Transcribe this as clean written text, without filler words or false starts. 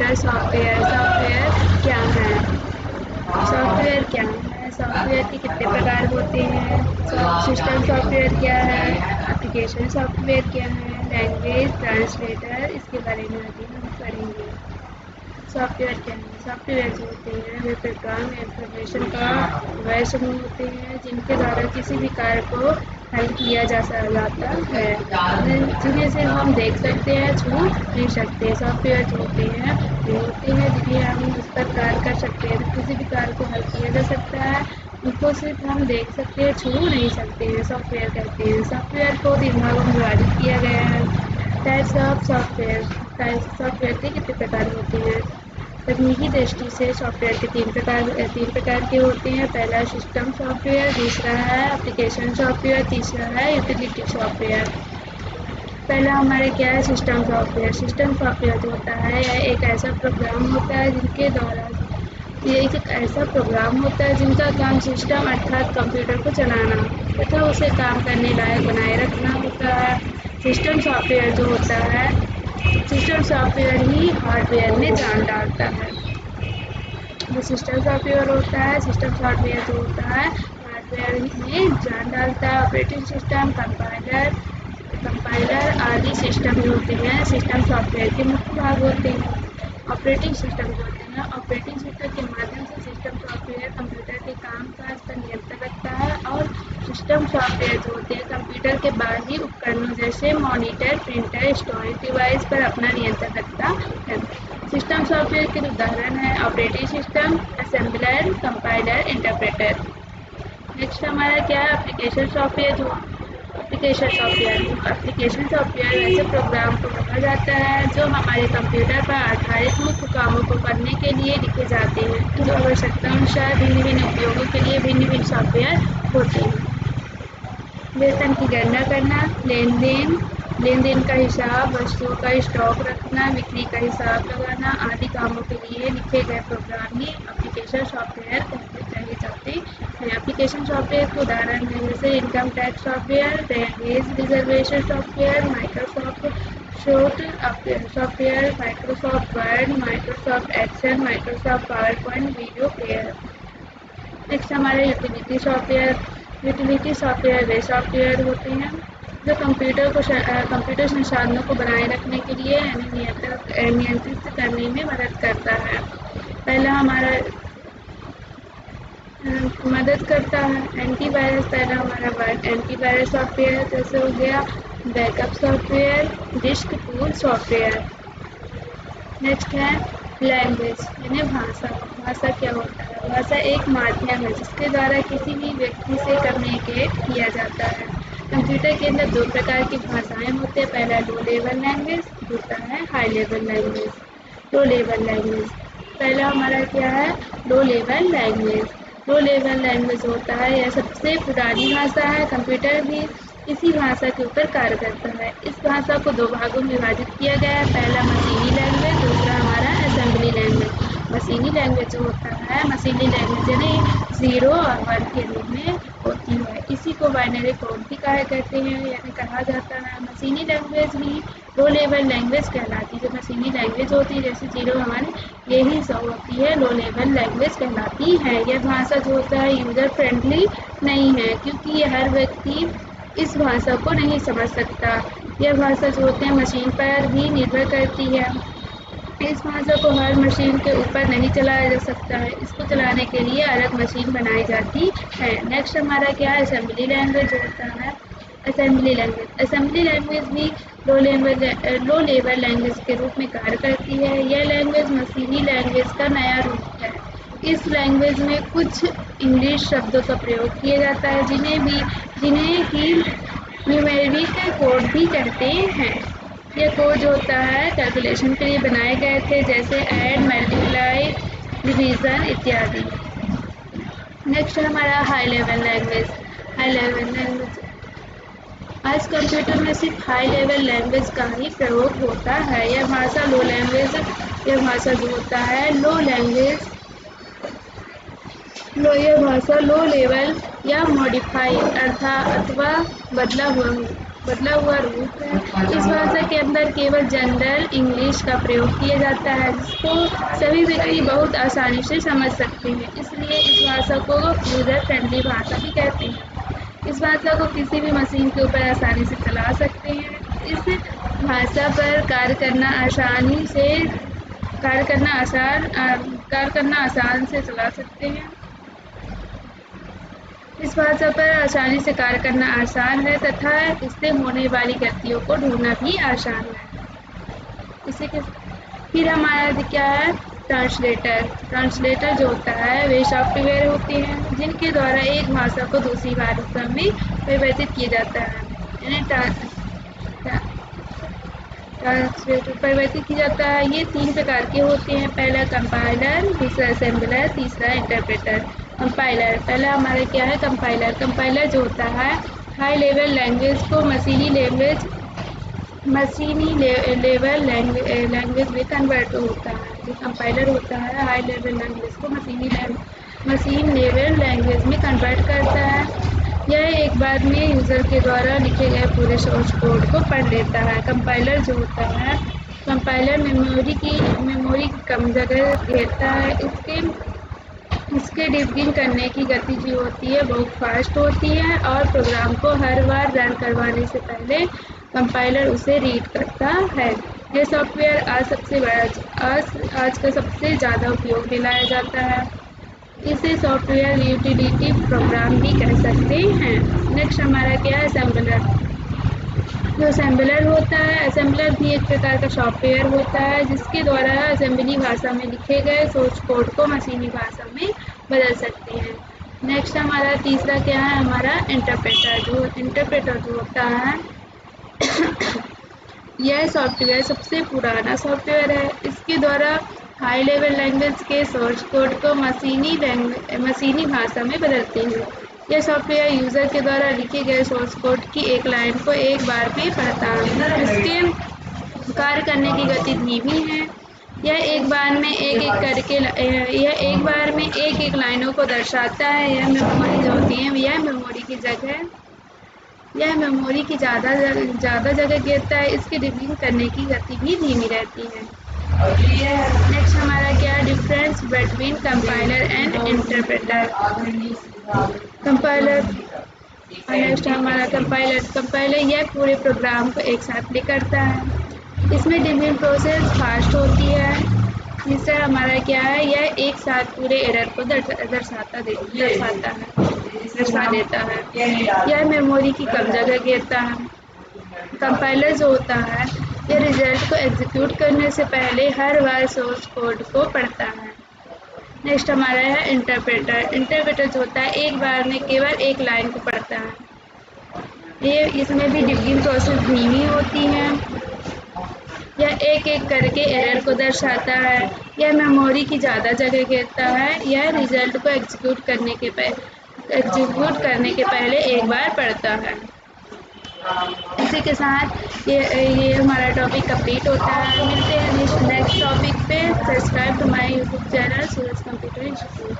Computer software. Software क्या है? Software क्या है? सॉफ्टवेयर के कितने प्रकार होते हैं? सिस्टम सॉफ्टवेयर क्या है? एप्लीकेशन सॉफ्टवेयर क्या है? लैंग्वेज ट्रांसलेटर, इसके बारे में अभी हम पढ़ेंगे। सॉफ्टवेयर क्या है? सॉफ्टवेयर जो होते हैं वे प्रोग्राम या इंफॉर्मेशन का वह समूह होते हैं जिनके द्वारा किसी भी कार्य को हल किया जाता है, जिन्हें से हम देख सकते हैं, छू नहीं सकते। सॉफ्टवेयर जो होते हैं वो होते हैं जिन्हें हम उस पर कार्य कर सकते हैं, किसी भी कार्य को हल किया जा सकता है, उनको सिर्फ हम देख सकते हैं, छू नहीं सकते हैं, सॉफ्टवेयर कहते हैं। सॉफ्टवेयर को 3 भागों में विभाजित किया गया है। Types of software. सॉफ्टवेयर के कितने प्रकार होते हैं? तकनीकी दृष्टि से सॉफ्टवेयर के तीन प्रकार के होते हैं। पहला सिस्टम सॉफ्टवेयर, दूसरा है एप्लीकेशन सॉफ्टवेयर, तीसरा है यूटिलिटी सॉफ्टवेयर। पहला हमारे क्या है? System software. सिस्टम सॉफ्टवेयर जो होता है यह एक ऐसा प्रोग्राम होता है जिनके द्वारा ये एक ऐसा प्रोग्राम होता है जिनका काम सिस्टम अर्थात कंप्यूटर को चलाना तथा उसे काम करने लायक बनाए रखना होता है। सिस्टम सॉफ्टवेयर जो होता है, सिस्टम सॉफ्टवेयर ही हार्डवेयर में जान डालता है। जो सिस्टम सॉफ्टवेयर होता है, सिस्टम सॉफ्टवेयर जो होता है हार्डवेयर में जान डालता है। ऑपरेटिंग सिस्टम, कंपाइलर आदि सिस्टम जो होते हैं सिस्टम सॉफ्टवेयर के मुख्य भाग होते हैं। ऑपरेटिंग सिस्टम जो होते हैं, ऑपरेटिंग सिस्टम के माध्यम से सिस्टम सॉफ्टवेयर कंप्यूटर के कामकाज पर नियंत्रण रखता है। और सिस्टम सॉफ्टवेयर जो होते हैं कंप्यूटर के बाहरी उपकरणों जैसे मॉनिटर, प्रिंटर, स्टोरेज डिवाइस पर अपना नियंत्रण रखता है। सिस्टम सॉफ्टवेयर के उदाहरण है operating system, assembler, compiler, interpreter. Next हमारा क्या है? Application software. जो एप्लीकेशन सॉफ्टवेयर वैसे प्रोग्राम को कहा जाता है जो हमारे कंप्यूटर पर आधारित मुख्य कामों को करने के लिए लिखे जाते हैं, जो आवश्यकतानुसार भिन्न भिन्न उपयोगों के लिए भिन्न भिन्न सॉफ्टवेयर होते हैं। वेतन की गणना करना, लेन देन का हिसाब, वस्तुओं का स्टॉक रखना, बिक्री का हिसाब लगाना आदि कामों के लिए लिखे गए प्रोग्राम ही एप्लीकेशन सॉफ्टवेयर कहे जाते हैं। एप्लीकेशन सॉफ्टवेयर के उदाहरण है जैसे income tax software, railways reservation software, Microsoft short software, Microsoft Word, Microsoft Excel, Microsoft PowerPoint, video player. Next हमारे यूटिलिटी सॉफ्टवेयर। यूटिलिटी सॉफ्टवेयर वे सॉफ्टवेयर होते हैं जो कंप्यूटर संसाधनों को बनाए रखने के लिए नियंत्रित करने में मदद करता है। पहला हमारा मदद करता है एंटीवायरस। पहला हमारा एंटीवायरस सॉफ्टवेयर जैसे हो गया backup software, disk tool software. Next है लैंग्वेज यानी भाषा। भाषा क्या होता है? भाषा एक माध्यम है जिसके द्वारा किसी भी व्यक्ति से कम्युनिकेट किया जाता है। कंप्यूटर के अंदर 2 प्रकार की भाषाएं होती है। पहला लो लेवल लैंग्वेज, दूसरा है high level language. Low level language पहला हमारा क्या है? Low level language. Low level language होता है यह सबसे पुरानी भाषा है। कंप्यूटर भी इसी भाषा के ऊपर कार्य करता है। इस भाषा को 2 भागों में विभाजित किया गया है। पहला मशीनी लैंग्वेज, दूसरा हमारा असेंबली लैंग्वेज। मशीनी लैंग्वेज जो होता है, मशीनी लैंग्वेज यानी 0 और 1 के रूप में होती है। इसी को बाइनरी कोड भी कहा करते हैं यानी कहा जाता है। मशीनी लैंग्वेज ही लो लेवल लैंग्वेज कहलाती है। जो मशीनी लैंग्वेज होती है जैसे 0 1 यही सब होती है, लो लेवल लैंग्वेज कहलाती है। यह भाषा जो होता है यूजर फ्रेंडली नहीं है क्योंकि यह हर व्यक्ति इस भाषा को नहीं समझ सकता। यह भाषा जो होती है मशीन पर भी निर्भर करती है। इस भाषा को हर मशीन के ऊपर नहीं चलाया जा सकता है। इसको चलाने के लिए अलग मशीन बनाई जाती है। नेक्स्ट हमारा क्या है? असेंबली लैंग्वेज होता है। असेंबली लैंग्वेज भी लो लेवल लैंग्वेज के रूप में कार्य करती है। यह लैंग्वेज मशीनी लैंग्वेज का नया रूप है। इस लैंग्वेज में कुछ इंग्लिश शब्दों का प्रयोग किया जाता है जिन्हें कि न्यूमेरिक कोड भी कहते हैं। यह कोड होता है कैलकुलेशन के लिए बनाए गए थे जैसे ऐड, मल्टीप्लाई, डिवीज़न इत्यादि। नेक्स्ट हमारा हाई लेवल लैंग्वेज। आज कंप्यूटर में सिर्फ हाई लेवल लैंग्वेज का ही प्रयोग होता है। यह भाषा जो होता है लो लेवल या मॉडिफाई अथवा बदला हुआ बदला हुआ रूप है। इस भाषा के अंदर केवल जनरल इंग्लिश का प्रयोग किया जाता है, जिसको सभी व्यक्ति बहुत आसानी से समझ सकते हैं। इसलिए इस भाषा को यूज़र फ्रेंडली भाषा भी कहते हैं। इस भाषा को किसी भी मशीन के ऊपर आसानी से चला सकते हैं। इस भाषा पर कार्य करना आसान से चला सकते हैं। इस भाषा पर आसानी से कार्य करना आसान है तथा इससे होने वाली गलतियों को ढूंढना भी आसान है। इसी के फिर हमारा क्या है, ट्रांसलेटर जो होता है वे सॉफ्टवेयर होते हैं जिनके द्वारा एक भाषा को दूसरी भाषा में परिवर्तित किया जाता है। ट्रांसलेटर परिवर्तित किया जाता है। ये 3 प्रकार के होते हैं। पहला कंपाइलर, दूसरा असेंबलर, तीसरा इंटरप्रेटर। कंपाइलर, पहला हमारा क्या है, कंपाइलर जो होता है हाई लेवल लैंग्वेज को मशीनी लेवल लैंग्वेज में कन्वर्ट होता है। जो कंपाइलर होता है हाई लेवल लैंग्वेज को मशीन लेवल लैंग्वेज में कन्वर्ट करता है। यह एक बार में यूज़र के द्वारा लिखे गए पूरे सोर्स कोड को पढ़ लेता है। कंपाइलर जो होता है, कंपाइलर मेमोरी की कम जगह घेरता है। इसके डिबगिंग करने की गति जो होती है बहुत फास्ट होती है और प्रोग्राम को हर बार रन करवाने से पहले कंपाइलर उसे रीड करता है। यह सॉफ्टवेयर आज का सबसे ज़्यादा उपयोग में लाया जाता है। इसे सॉफ्टवेयर यूटिलिटी प्रोग्राम भी कह सकते हैं। नेक्स्ट हमारा क्या है, असेंबलर। जो असेंबलर होता है, असेंबलर भी एक प्रकार का सॉफ्टवेयर होता है जिसके द्वारा असेंबली भाषा में लिखे गए सोर्स कोड को मशीनी भाषा में बदल सकते हैं। नेक्स्ट हमारा तीसरा क्या है, हमारा इंटरप्रेटर जो होता है यह सॉफ्टवेयर सबसे पुराना सॉफ्टवेयर है। इसके द्वारा हाई लेवल लैंग्वेज के सोर्स कोड को मशीनी भाषा में बदलते हैं। यह सॉफ्टवेयर यूज़र के द्वारा लिखे गए सोर्स कोड की एक लाइन को एक बार में पढ़ता है। इसके कार्य करने की गति धीमी है। यह एक बार में एक एक लाइनों को दर्शाता है। यह मेमोरी जो होती है यह मेमोरी की ज़्यादा जगह घेरता है। इसकी डिबगिंग करने की गति भी धीमी रहती है। नेक्स्ट हमारा क्या है, difference between compiler and interpreter. Next हमारा कंपाइलर यह पूरे प्रोग्राम को एक साथ प्ले करता है। इसमें डिबगिंग प्रोसेस फास्ट होती है। तीसरा हमारा क्या है, यह एक साथ पूरे एरर को दर्शा देता है। यह मेमोरी की कम जगह घेरता है। कंपाइलर जो होता है यह रिजल्ट को एग्जीक्यूट करने से पहले हर बार सोर्स कोड को पढ़ता है। नेक्स्ट हमारा है इंटरप्रेटर जो होता है एक बार में केवल एक लाइन को पढ़ता है। इसमें भी डिबगिंग प्रोसेस धीमी होती है। यह एक एक करके एरर को दर्शाता है। यह मेमोरी की ज़्यादा जगह घेरता है। यह रिजल्ट को एग्जीक्यूट करने के पहले एक बार पढ़ता है। इसी के साथ ये हमारा टॉपिक कंप्लीट होता है। मिलते हैं नेक्स्ट टॉपिक पे। Subscribe to my YouTube channel Suraj computer institute.